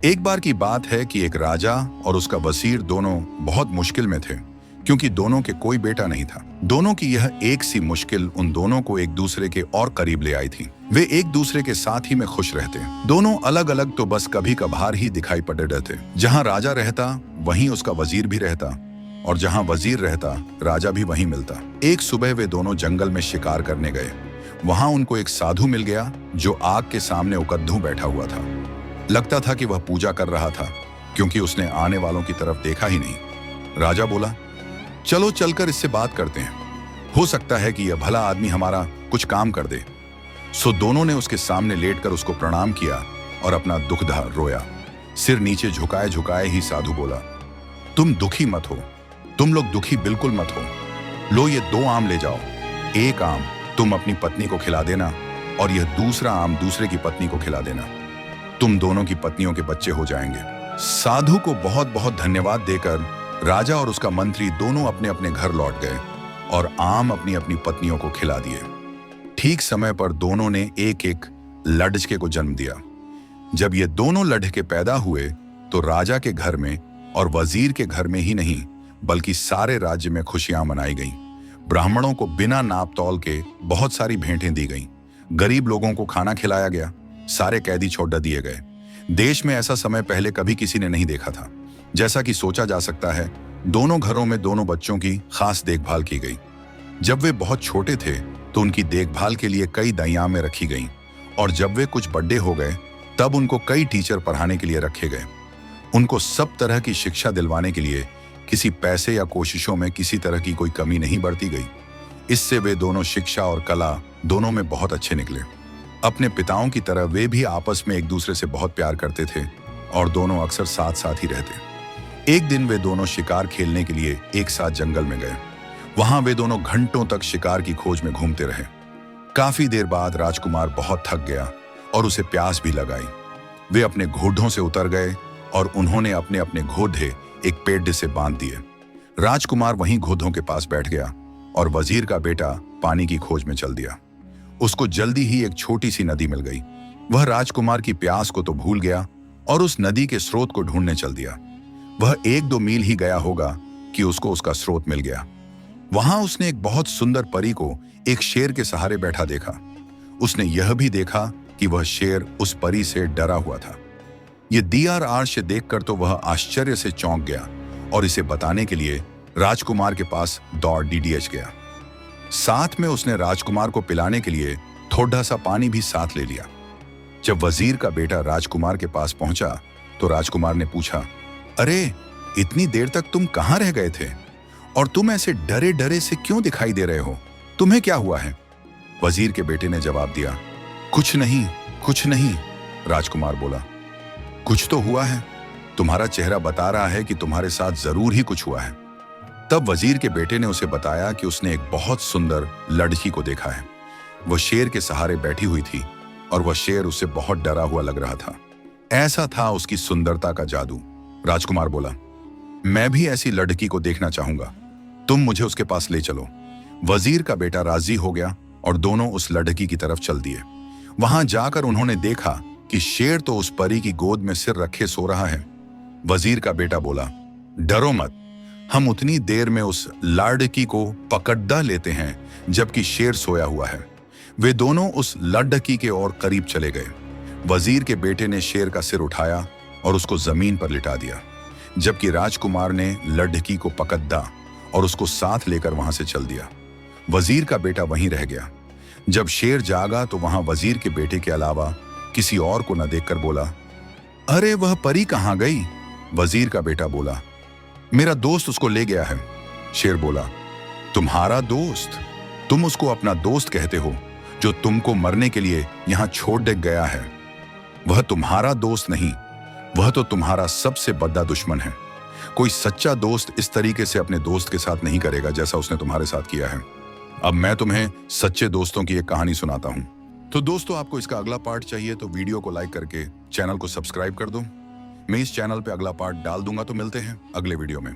एक बार की बात है कि एक राजा और उसका वजीर दोनों बहुत मुश्किल में थे, क्योंकि दोनों के कोई बेटा नहीं था। दोनों की यह एक सी मुश्किल उन दोनों को एक दूसरे के और करीब ले आई थी। वे एक दूसरे के साथ ही में खुश रहते। दोनों अलग अलग तो बस कभी कभार ही दिखाई पड़े रहते। जहाँ राजा रहता वहीं उसका वजीर भी रहता, और जहाँ वजीर रहता राजा भी वहीं मिलता। एक सुबह वे दोनों जंगल में शिकार करने गए। वहां उनको एक साधु मिल गया जो आग के सामने उकद्दू बैठा हुआ था। लगता था कि वह पूजा कर रहा था, क्योंकि उसने आने वालों की तरफ देखा ही नहीं। राजा बोला, चलो चलकर इससे बात करते हैं, हो सकता है कि यह भला आदमी हमारा कुछ काम कर दे। सो दोनों ने उसके सामने लेटकर उसको प्रणाम किया और अपना दुख रोया। सिर नीचे झुकाए झुकाए ही साधु बोला, तुम दुखी मत हो, तुम लोग दुखी बिल्कुल मत हो। लो ये 2 आम ले जाओ। एक आम तुम अपनी पत्नी को खिला देना और यह दूसरा आम दूसरे की पत्नी को खिला देना। तुम दोनों की पत्नियों के बच्चे हो जाएंगे। साधु को बहुत बहुत धन्यवाद देकर राजा और उसका मंत्री दोनों अपने अपने घर लौट गए और आम अपनी अपनी पत्नियों को खिला दिए। ठीक समय पर दोनों ने एक एक लड़के को जन्म दिया। जब ये दोनों लड़के पैदा हुए तो राजा के घर में और वजीर के घर में ही नहीं बल्कि सारे राज्य में खुशियां मनाई गईं। ब्राह्मणों को बिना नाप तौल के बहुत सारी भेंटें दी गईं। गरीब लोगों को खाना खिलाया गया। सारे कैदी छोड़ दिए गए। देश में ऐसा समय पहले कभी किसी ने नहीं देखा था। जैसा कि सोचा जा सकता है, दोनों घरों में दोनों बच्चों की खास देखभाल की गई। जब वे बहुत छोटे थे तो उनकी देखभाल के लिए कई दयामें रखी गईं, और जब वे कुछ बड़े हो गए तब उनको कई टीचर पढ़ाने के लिए रखे गए। उनको सब तरह की शिक्षा दिलवाने के लिए किसी पैसे या कोशिशों में किसी तरह की कोई कमी नहीं बरती गई। इससे वे दोनों शिक्षा और कला दोनों में बहुत अच्छे निकले। अपने पिताओं की तरह वे भी आपस में एक दूसरे से बहुत प्यार करते थे और दोनों अक्सर साथ साथ ही रहते। एक दिन वे दोनों शिकार खेलने के लिए एक साथ जंगल में गए। वहां वे दोनों घंटों तक शिकार की खोज में घूमते रहे। काफी देर बाद राजकुमार बहुत थक गया और उसे प्यास भी लगाई। वे अपने घोड़ों से उतर गए और उन्होंने अपने अपने घोड़े एक पेड़ से बांध दिए। राजकुमार वहीं घोड़ों के पास बैठ गया और वजीर का बेटा पानी की खोज में चल दिया। उसको जल्दी ही एक छोटी सी नदी मिल गई। वह राजकुमार की प्यास को तो भूल गया और उस नदी के स्रोत को ढूंढने चल दिया। वह 1-2 मील ही गया होगा कि उसको उसका स्रोत मिल गया। वहां उसने एक बहुत सुंदर परी को एक शेर के सहारे बैठा देखा। उसने यह भी देखा कि वह शेर उस परी से डरा हुआ था। ये DRR से देखकर तो वह आश्चर्य से चौंक गया और इसे बताने के लिए राजकुमार के पास दौड़ DDH गया। साथ में उसने राजकुमार को पिलाने के लिए थोड़ा सा पानी भी साथ ले लिया। जब वजीर का बेटा राजकुमार के पास पहुंचा तो राजकुमार ने पूछा, अरे इतनी देर तक तुम कहां रह गए थे और तुम ऐसे डरे डरे से क्यों दिखाई दे रहे हो? तुम्हें क्या हुआ है? वजीर के बेटे ने जवाब दिया, कुछ नहीं, कुछ नहीं। राजकुमार बोला, कुछ तो हुआ है। तुम्हारा चेहरा बता रहा है कि तुम्हारे साथ जरूर ही कुछ हुआ है। तब वजीर के बेटे ने उसे बताया कि उसने एक बहुत सुंदर लड़की को देखा है। वह शेर के सहारे बैठी हुई थी और वह शेर उससे बहुत डरा हुआ लग रहा था। ऐसा था उसकी सुंदरता का जादू। राजकुमार बोला, मैं भी ऐसी लड़की को देखना चाहूंगा, तुम मुझे उसके पास ले चलो। वजीर का बेटा राजी हो गया और दोनों उस लड़की की तरफ चल दिए। वहां जाकर उन्होंने देखा कि शेर तो उस परी की गोद में सिर रखे सो रहा है। वजीर का बेटा बोला, डरो मत, हम उतनी देर में उस लड़की को पकड़ लेते हैं जबकि शेर सोया हुआ है। वे दोनों उस लड़की के और करीब चले गए। वजीर के बेटे ने शेर का सिर उठाया और उसको जमीन पर लिटा दिया, जबकि राजकुमार ने लड़की को पकड़ा और उसको साथ लेकर वहां से चल दिया। वजीर का बेटा वहीं रह गया। जब शेर जागा तो वहां वजीर के बेटे के अलावा किसी और को न देखकर बोला, अरे वह परी कहां गई? वजीर का बेटा बोला, मेरा दोस्त उसको ले गया है। शेर बोला, तुम्हारा दोस्त? तुम उसको अपना दोस्त कहते हो जो तुमको मरने के लिए यहां छोड़ दे गया है? वह तुम्हारा दोस्त नहीं, वह तो तुम्हारा सबसे बड़ा दुश्मन है। कोई सच्चा दोस्त इस तरीके से अपने दोस्त के साथ नहीं करेगा जैसा उसने तुम्हारे साथ किया है। अब मैं तुम्हें सच्चे दोस्तों की एक कहानी सुनाता हूं। तो दोस्तों, आपको इसका अगला पार्ट चाहिए तो वीडियो को लाइक करके चैनल को सब्सक्राइब कर दो। मैं इस चैनल पे अगला पार्ट डाल दूंगा। तो मिलते हैं अगले वीडियो में।